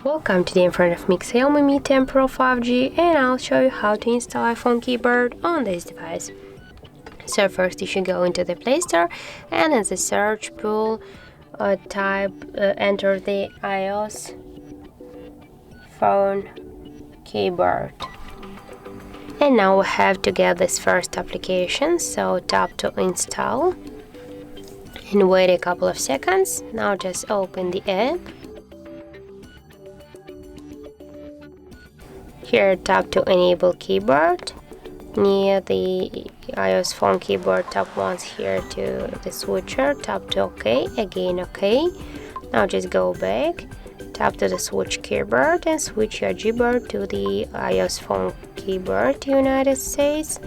Welcome to the in front of me XIAOMI Mi 10 Pro 5G, and I'll show you how to install iPhone keyboard on this device. So first you should go into the Play Store and in the search pool enter the iOS phone keyboard. And now we have to get this first application, so tap to install and wait a couple of seconds. Now just open the app. Here tap to enable keyboard. Near the iOS phone keyboard, tap once here to the switcher, tap to OK, again OK. Now just go back, tap to the switch keyboard and switch your Gboard to the iOS phone keyboard United States.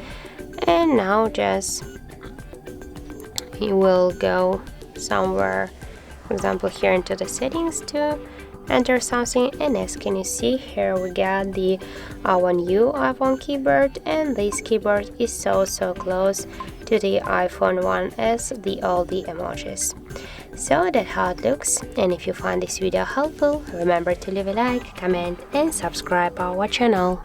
And now just you will go somewhere, for example here into the settings to enter something, and as can you see here we got the our new iPhone keyboard, and this keyboard is so close to the iPhone 1s, all the emojis. So that's how it looks, and if you find this video helpful, remember to leave a like, comment and subscribe our channel.